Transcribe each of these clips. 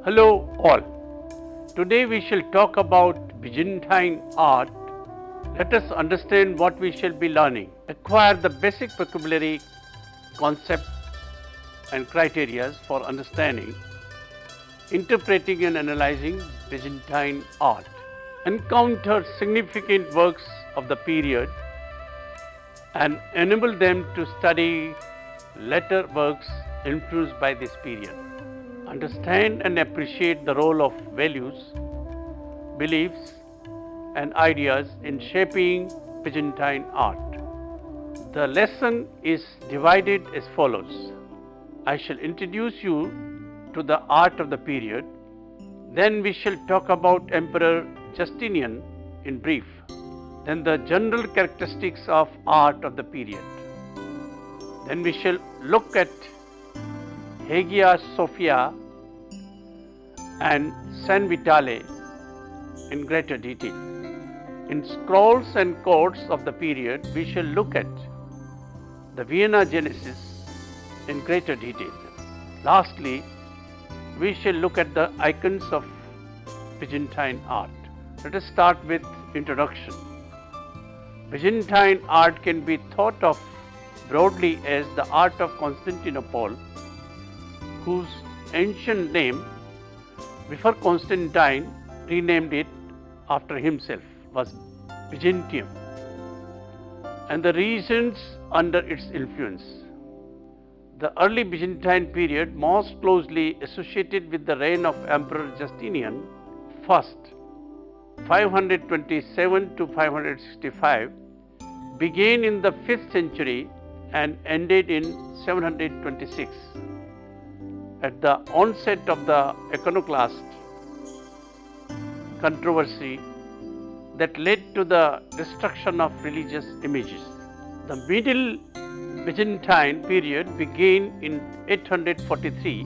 Hello all. Today we shall talk about Byzantine art. Let us understand what we shall be learning. Acquire the basic vocabulary, concept and criteria for understanding, interpreting and analyzing Byzantine art. Encounter significant works of the period and enable them to study later works influenced by this period. Understand and appreciate the role of values, beliefs and ideas in shaping Byzantine art. The lesson is divided as follows. I shall introduce you to the art of the period. Then we shall talk about Emperor Justinian in brief. Then the general characteristics of art of the period. Then we shall look at Hagia Sophia and San Vitale in greater detail. In scrolls and codes of the period, we shall look at the Vienna Genesis in greater detail. Lastly, we shall look at the icons of Byzantine art. Let us start with introduction. Byzantine art can be thought of broadly as the art of Constantinople, whose ancient name before Constantine renamed it after himself was Byzantium, and the regions under its influence. The early Byzantine period, most closely associated with the reign of Emperor Justinian I, 527 to 565, began in the 5th century and ended in 726. At the onset of the iconoclast controversy that led to the destruction of religious images. The Middle Byzantine period began in 843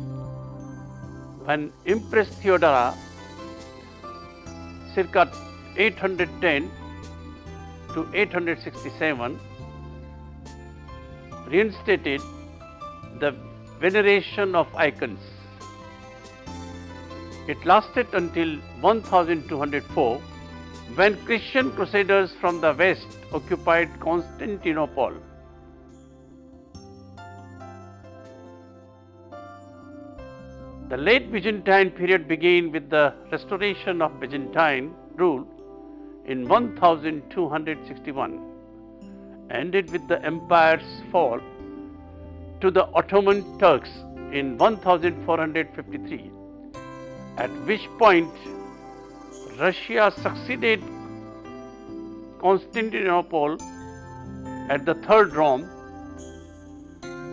when Empress Theodora, circa 810 to 867, reinstated the veneration of icons. It lasted until 1204 when Christian crusaders from the west occupied Constantinople. The late Byzantine period began with the restoration of Byzantine rule in 1261, ended with the empire's fall to the Ottoman Turks in 1453, at which point Russia succeeded Constantinople at the Third Rome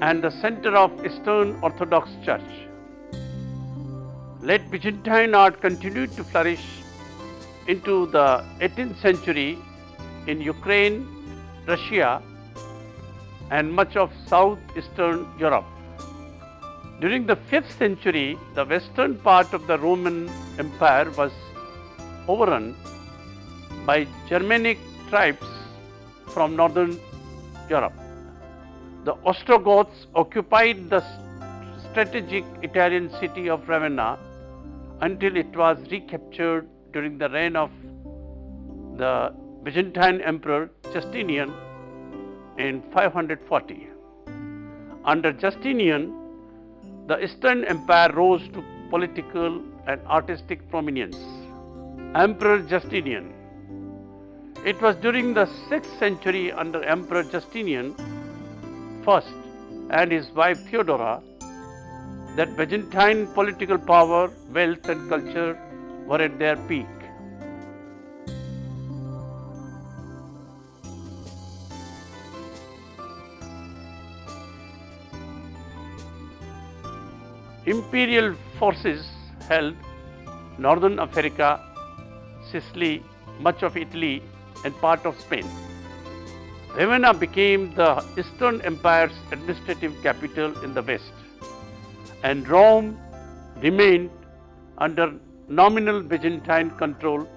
and the center of Eastern Orthodox Church. Late Byzantine art continued to flourish into the 18th century in Ukraine, Russia, and much of southeastern Europe. During the 5th century, the western part of the Roman Empire was overrun by Germanic tribes from northern Europe. The Ostrogoths occupied the strategic Italian city of Ravenna until it was recaptured during the reign of the Byzantine Emperor Justinian in 540. Under Justinian, the Eastern Empire rose to political and artistic prominence. Emperor Justinian. It was during the 6th century under Emperor Justinian I and his wife Theodora that Byzantine political power, wealth and culture were at their peak. Imperial forces held northern Africa, Sicily, much of Italy and part of Spain. Ravenna became the Eastern Empire's administrative capital in the west, and Rome remained under nominal Byzantine control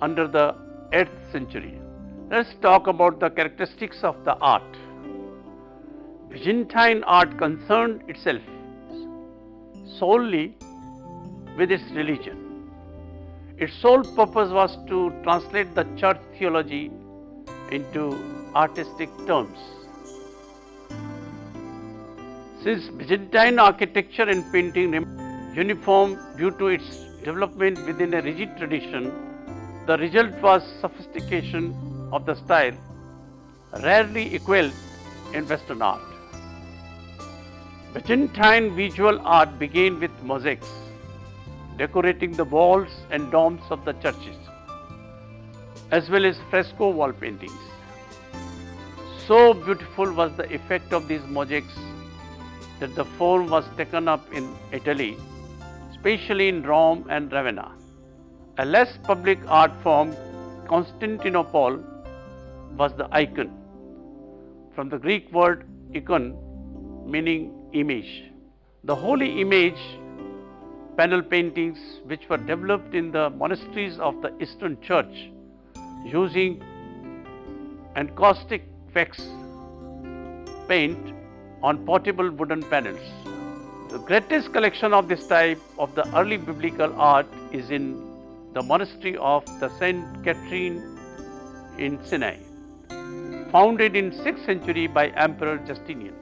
under the 8th century. Let's talk about the characteristics of the art. Byzantine art concerned itself solely with its religion. Its sole purpose was to translate the church theology into artistic terms. Since Byzantine architecture and painting remained uniform due to its development within a rigid tradition, the result was sophistication of the style, rarely equaled in Western art. Byzantine visual art began with mosaics, decorating the walls and domes of the churches, as well as fresco wall paintings. So beautiful was the effect of these mosaics that the form was taken up in Italy, especially in Rome and Ravenna. A less public art form, Constantinople, was the icon, from the Greek word ikon, meaning image. The holy image panel paintings, which were developed in the monasteries of the Eastern Church using encaustic wax paint on portable wooden panels. The greatest collection of this type of the early biblical art is in the monastery of the Saint Catherine in Sinai, founded in 6th century by Emperor Justinian.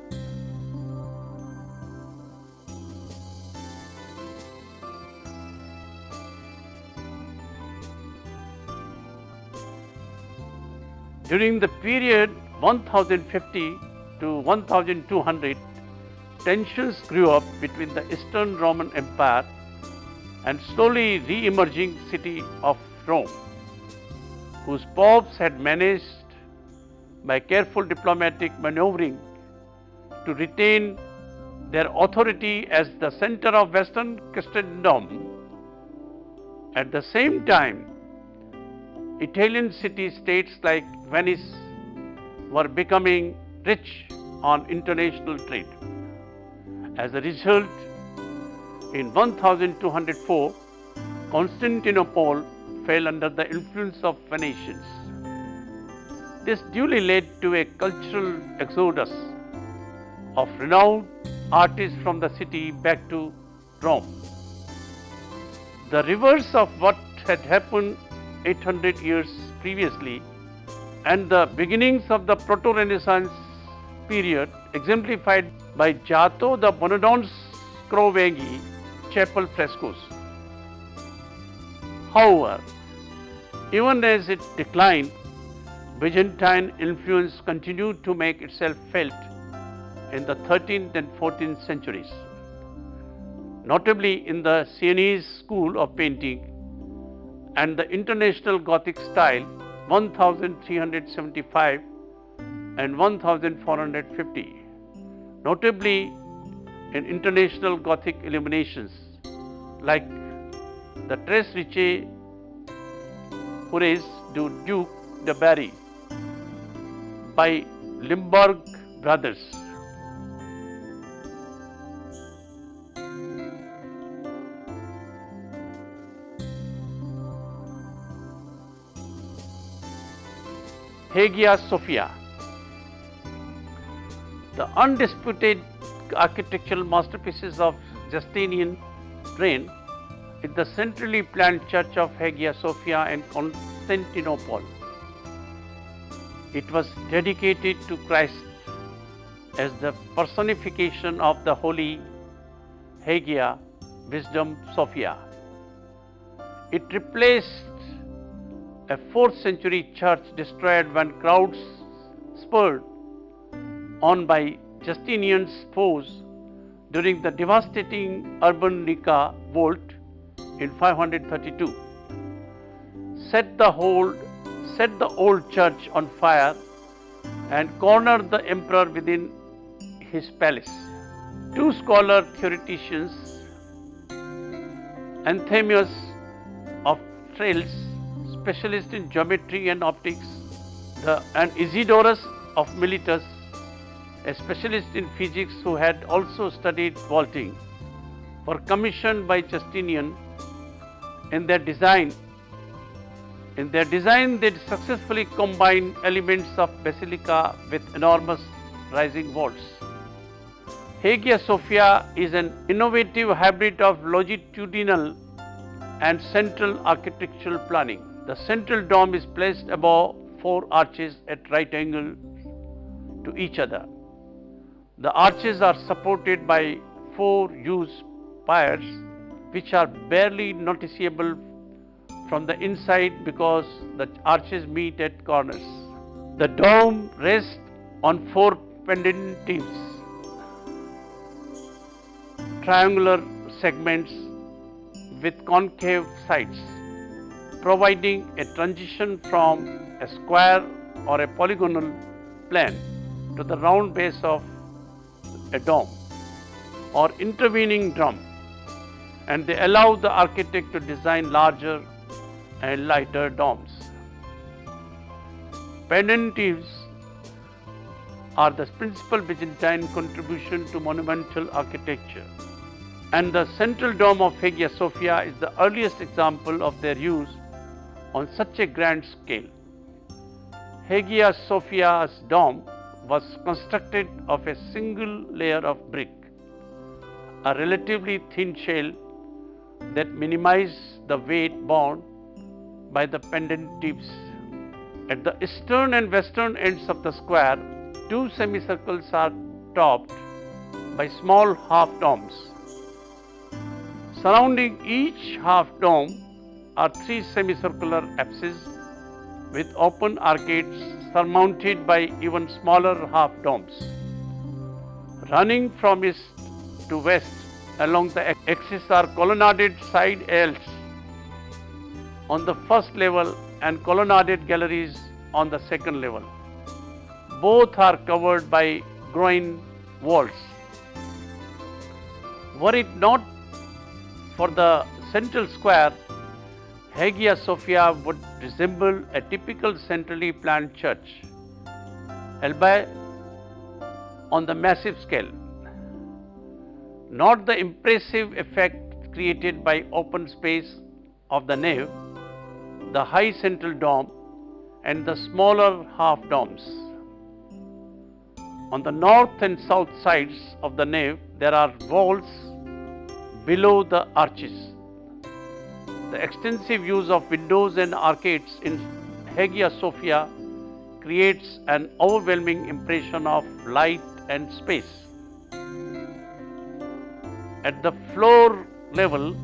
During the period 1050 to 1200, tensions grew up between the Eastern Roman Empire and slowly re-emerging city of Rome, whose popes had managed by careful diplomatic maneuvering to retain their authority as the center of Western Christendom. At the same time, Italian city-states like Venice were becoming rich on international trade. As a result, in 1204, Constantinople fell under the influence of Venetians. This duly led to a cultural exodus of renowned artists from the city back to Rome. The reverse of what had happened 800 years previously and the beginnings of the Proto-Renaissance period, exemplified by Giotto da Bonadon's Scrovegni chapel frescoes. However, even as it declined, Byzantine influence continued to make itself felt in the 13th and 14th centuries, notably in the Sienese school of painting and the International Gothic style 1375 and 1450, notably in International Gothic illuminations like the Tres Riche Hures du Duc de Berry by Limburg brothers. Hagia Sophia. The undisputed architectural masterpieces of Justinian reign is the centrally planned church of Hagia Sophia in Constantinople. It was dedicated to Christ as the personification of the holy Hagia, wisdom Sophia. It replaced a 4th century church destroyed when crowds spurred on by Justinian's foes during the devastating urban Nika revolt in 532, set the old church on fire and cornered the emperor within his palace. Two scholar theoreticians, Anthemius of Tralles, specialist in geometry and optics, and Isidorus of Miletus, a specialist in physics who had also studied vaulting, were commissioned by Justinian. In their design, they successfully combined elements of basilica with enormous rising vaults. Hagia Sophia is an innovative hybrid of longitudinal and central architectural planning. The central dome is placed above four arches at right angles to each other. The arches are supported by four huge piers which are barely noticeable from the inside because the arches meet at corners. The dome rests on four pendentives, triangular segments with concave sides, providing a transition from a square or a polygonal plan to the round base of a dome or intervening drum, and they allow the architect to design larger and lighter domes. Pendentives are the principal Byzantine contribution to monumental architecture, and the central dome of Hagia Sophia is the earliest example of their use on such a grand scale. Hagia Sophia's dome was constructed of a single layer of brick, a relatively thin shell that minimized the weight borne by the pendentives. At the eastern and western ends of the square, two semicircles are topped by small half domes. Surrounding each half dome are three semicircular apses with open arcades surmounted by even smaller half domes. Running from east to west along the axis are colonnaded side aisles on the first level and colonnaded galleries on the second level. Both are covered by groin walls. Were it not for the central square, Hagia Sophia would resemble a typical centrally planned church, albeit on the massive scale. Not the impressive effect created by open space of the nave, the high central dome, and the smaller half domes. On the north and south sides of the nave, there are walls below the arches. The extensive use of windows and arcades in Hagia Sophia creates an overwhelming impression of light and space. At the floor level,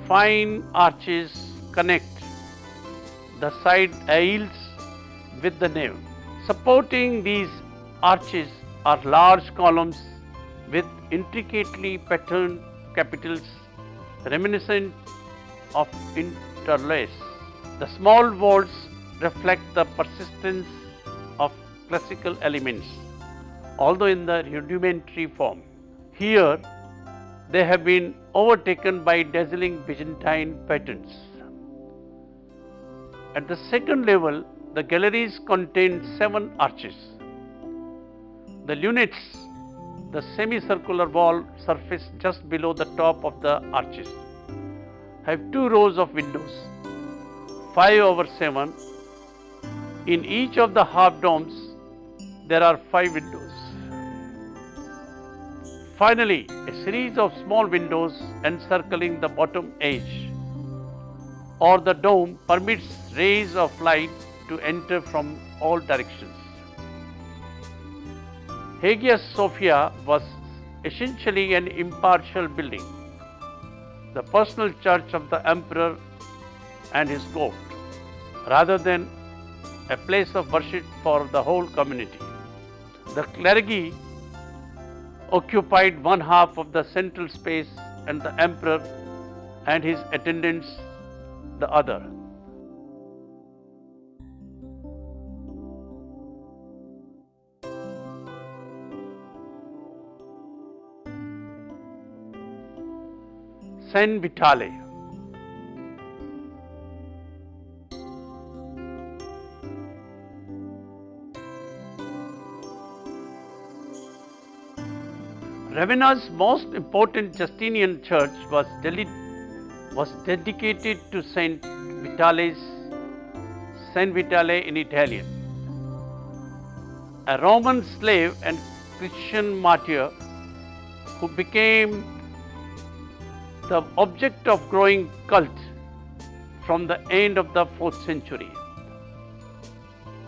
fine arches connect the side aisles with the nave. Supporting these arches are large columns with intricately patterned capitals reminiscent of interlace. The small walls reflect the persistence of classical elements, although in the rudimentary form. Here, they have been overtaken by dazzling Byzantine patterns. At the second level, the galleries contain 7 arches. The lunettes, the semicircular wall surface just below the top of the arches, have 2 rows of windows, 5/7. In each of the half domes, there are 5 windows. Finally, a series of small windows encircling the bottom edge or the dome permits rays of light to enter from all directions. Hagia Sophia was essentially an impartial building, the personal church of the emperor and his court, rather than a place of worship for the whole community. The clergy occupied one half of the central space and the emperor and his attendants the other. San Vitale. Ravenna's most important Justinian church was dedicated to Saint Vitale in Italian. A Roman slave and Christian martyr, who became the object of growing cult from the end of the 4th century.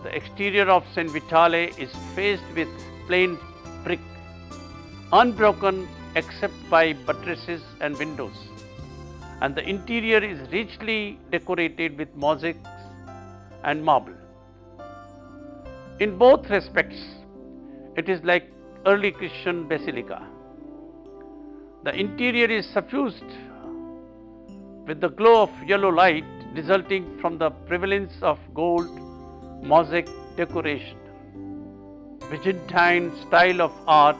The exterior of St. Vitale is faced with plain brick, unbroken except by buttresses and windows, and the interior is richly decorated with mosaics and marble. In both respects, it is like early Christian basilica. The interior is suffused with the glow of yellow light resulting from the prevalence of gold mosaic decoration. Byzantine style of art,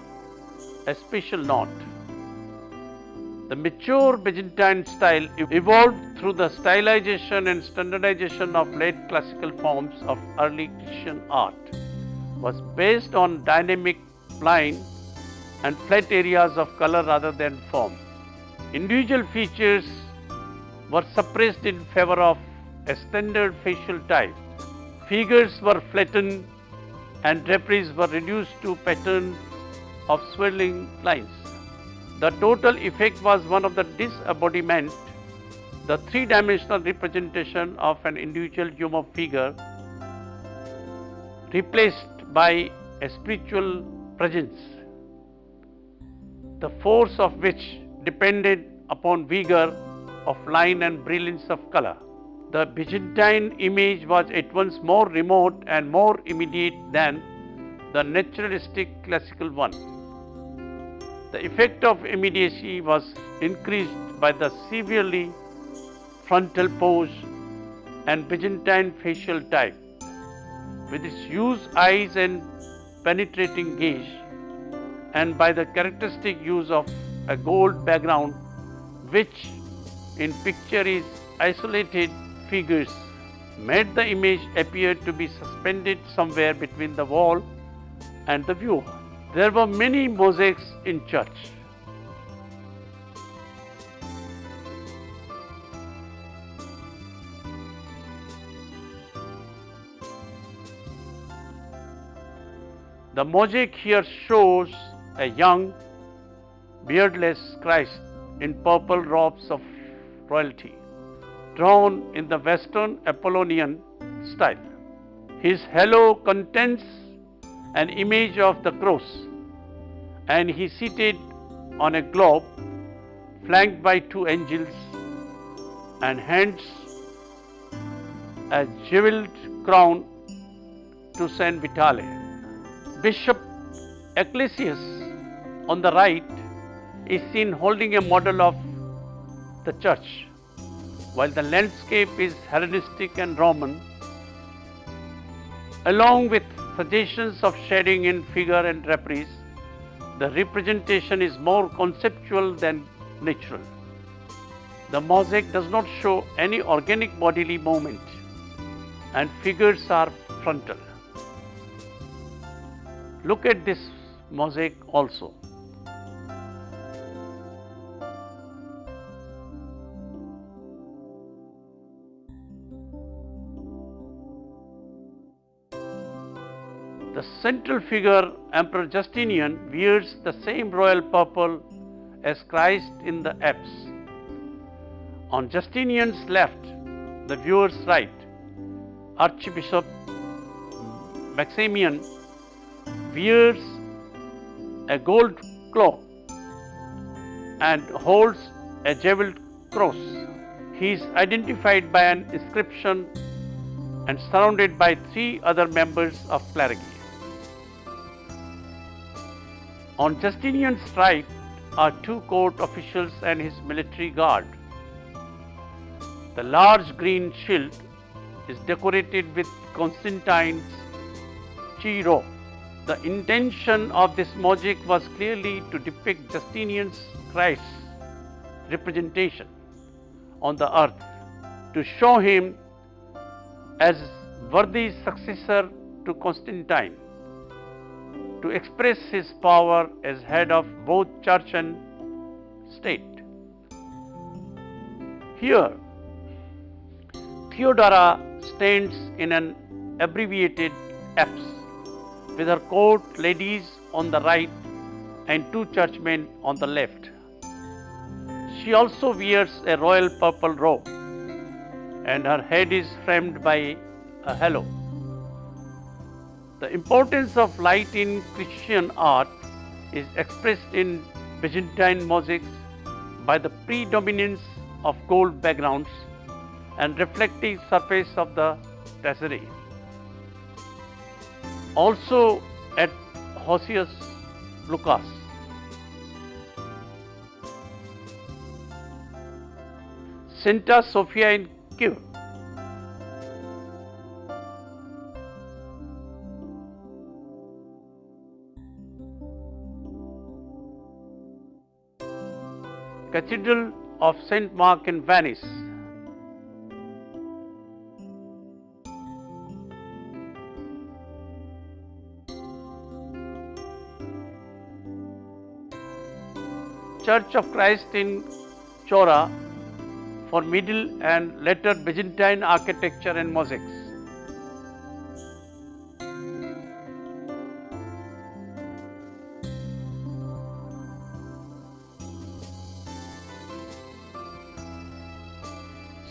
a special note. The mature Byzantine style evolved through the stylization and standardization of late classical forms of early Christian art, was based on dynamic line and flat areas of color rather than form. Individual features were suppressed in favor of a standard facial type. Figures were flattened and draperies were reduced to patterns of swirling lines. The total effect was one of the disembodiment, the three-dimensional representation of an individual human figure replaced by a spiritual presence, the force of which depended upon vigor of line and brilliance of color. The Byzantine image was at once more remote and more immediate than the naturalistic classical one. The effect of immediacy was increased by the severely frontal pose and Byzantine facial type, with its huge eyes and penetrating gaze, and by the characteristic use of a gold background, which in picture is isolated figures, made the image appear to be suspended somewhere between the wall and the viewer. There were many mosaics in church. The mosaic here shows a young, beardless Christ in purple robes of royalty, drawn in the Western Apollonian style. His halo contains an image of the cross, and he is seated on a globe flanked by two angels and hands a jeweled crown to St. Vitale. Bishop Ecclesius on the right is seen holding a model of the church, while the landscape is Hellenistic and Roman, along with suggestions of shading in figure and draperies. The representation is more conceptual than natural. The mosaic does not show any organic bodily movement, and figures are frontal. Look at this mosaic also. The central figure, Emperor Justinian, wears the same royal purple as Christ in the apse. On Justinian's left, the viewer's right, Archbishop Maximian wears a gold cloak and holds a jeweled cross. He is identified by an inscription and surrounded by three other members of clergy. On Justinian's right are two court officials and his military guard. The large green shield is decorated with Constantine's chi-rho. The intention of this mosaic was clearly to depict Justinian's Christ's representation on the earth, to show him as worthy successor to Constantine, to express his power as head of both church and state. Here, Theodora stands in an abbreviated apse, with her court ladies on the right and two churchmen on the left. She also wears a royal purple robe, and her head is framed by a halo. The importance of light in Christian art is expressed in Byzantine mosaics by the predominance of gold backgrounds and reflecting surface of the tracery. Also at Hosius Lucas. Santa Sophia in Kiev. Cathedral of St. Mark in Venice. Church of Christ in Chora for Middle and later Byzantine architecture and mosaics.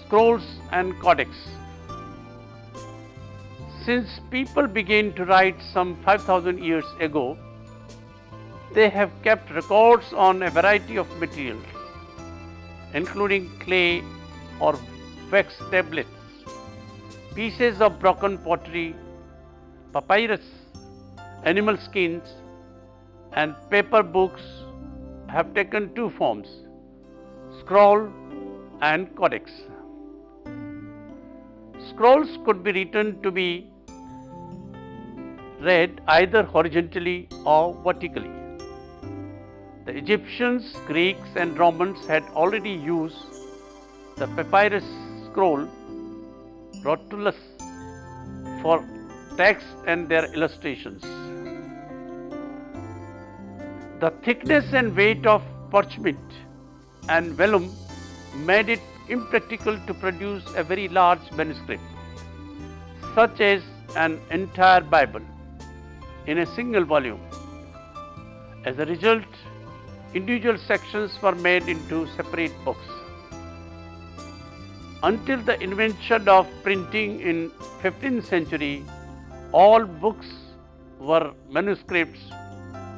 Scrolls and Codex. Since people began to write some 5,000 years ago, they have kept records on a variety of materials, including clay or wax tablets, pieces of broken pottery, papyrus, animal skins, and paper books have taken two forms: scroll and codex. Scrolls could be written to be read either horizontally or vertically. The Egyptians, Greeks, and Romans had already used the papyrus scroll rotulus for text and their illustrations. The thickness and weight of parchment and vellum made it impractical to produce a very large manuscript, such as an entire Bible, in a single volume. As a result, individual sections were made into separate books. Until the invention of printing in 15th century, all books were manuscripts,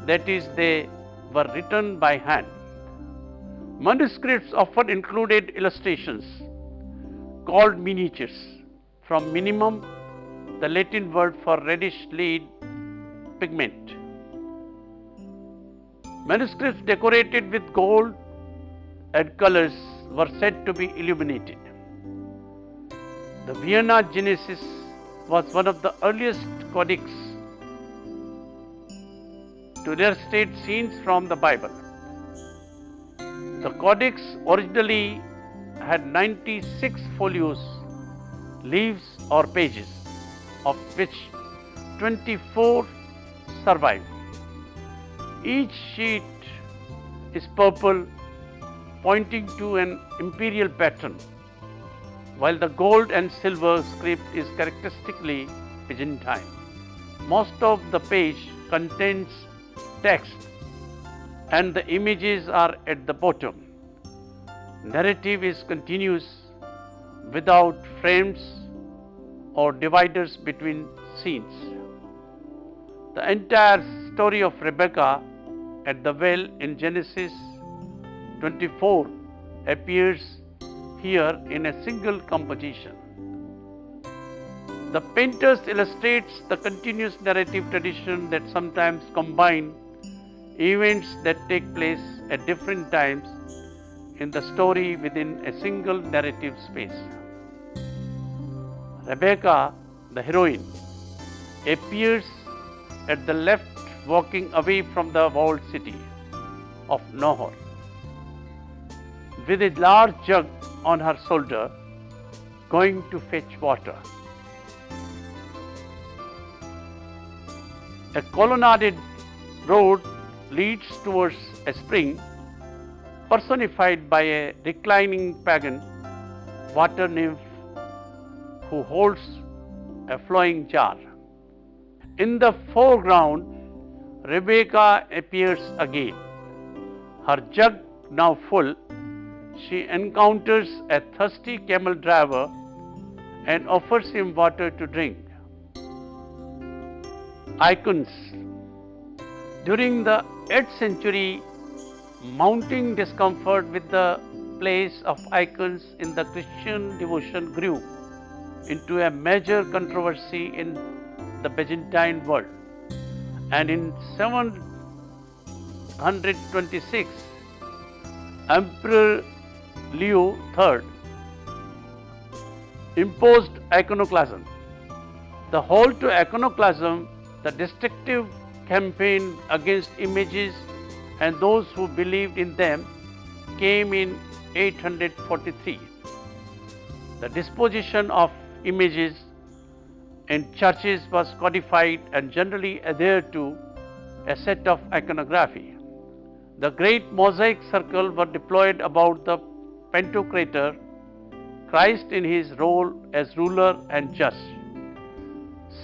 that is, they were written by hand. Manuscripts often included illustrations called miniatures, from minimum, the Latin word for reddish lead pigment. Manuscripts decorated with gold and colors were said to be illuminated. The Vienna Genesis was one of the earliest codex to illustrate scenes from the Bible. The codex originally had 96 folios, leaves or pages, of which 24 survive. Each sheet is purple, pointing to an imperial pattern, while the gold and silver script is characteristically Byzantine. Most of the page contains text and the images are at the bottom. Narrative is continuous without frames or dividers between scenes. The entire story of Rebecca at the well in Genesis 24 appears here in a single composition. The painters illustrates the continuous narrative tradition that sometimes combine events that take place at different times in the story within a single narrative space. Rebecca, the heroine, appears at the left walking away from the walled city of Nahor with a large jug on her shoulder, going to fetch water. A colonnaded road leads towards a spring personified by a reclining pagan water nymph who holds a flowing jar. In the foreground Rebecca appears again. Her jug now full, she encounters a thirsty camel driver and offers him water to drink. Icons. During the 8th century, mounting discomfort with the place of icons in the Christian devotion grew into a major controversy in the Byzantine world. And in 726, Emperor Leo III imposed iconoclasm. The halt to iconoclasm, the destructive campaign against images and those who believed in them, came in 843. The disposition of images in churches was codified and generally adhered to a set of iconography. The great mosaic circle were deployed about the Pantocrator, Christ in his role as ruler and judge,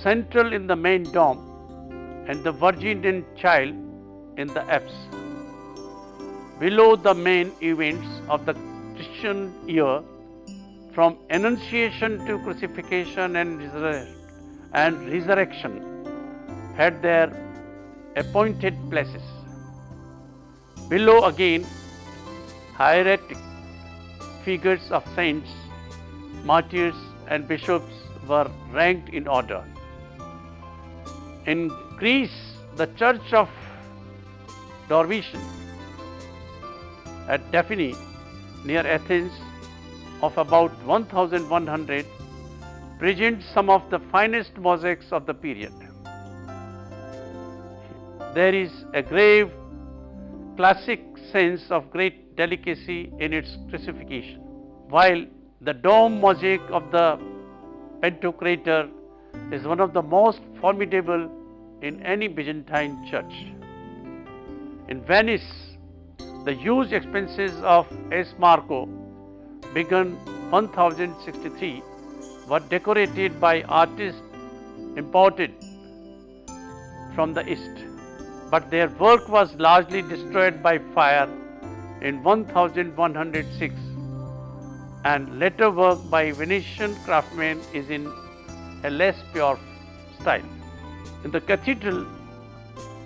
central in the main dome, and the Virgin and Child in the apse. Below the main events of the Christian year, from Annunciation to Crucifixion and Resurrection, had their appointed places. Below again, hieratic figures of saints, martyrs and bishops were ranked in order. In Greece, the church of Dormition at Daphne near Athens of about 1100 presents some of the finest mosaics of the period. There is a grave classic sense of great delicacy in its crucifixion, while the dome mosaic of the Pantocrator is one of the most formidable in any Byzantine church. In Venice, the huge expenses of S. Marco, begun 1063, were decorated by artists imported from the East, but their work was largely destroyed by fire in 1106, and later work by Venetian craftsmen is in a less pure style. In the cathedral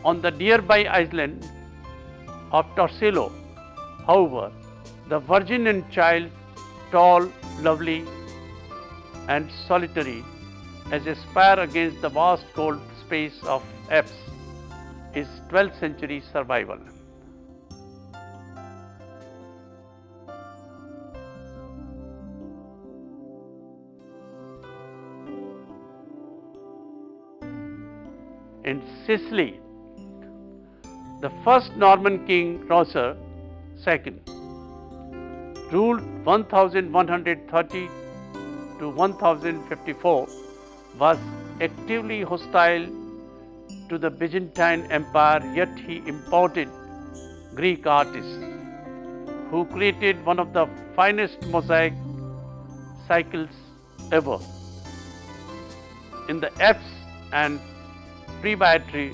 on the nearby island of Torcello, however, the Virgin and Child, tall, lovely and solitary as a spire against the vast cold space of apse, is 12th century survival. In Sicily, the first Norman king, Roger II, ruled 1130 to 1054, was actively hostile to the Byzantine Empire, yet he imported Greek artists who created one of the finest mosaic cycles ever. In the apse and presbytery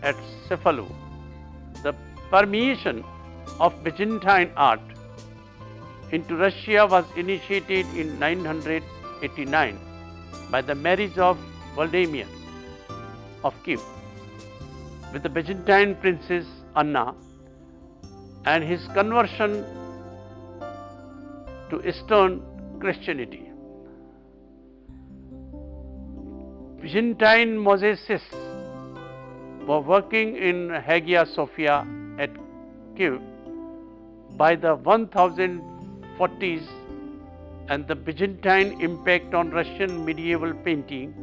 at Cephalou, the permeation of Byzantine art into Russia was initiated in 989 by the marriage of Vladimir of Kiev with the Byzantine princess Anna and his conversion to Eastern Christianity. Byzantine mosaicists were working in Hagia Sophia at Kiev by the 1040s, and the Byzantine impact on Russian medieval painting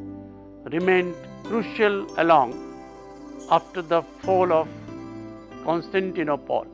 remained crucial along after the fall of Constantinople.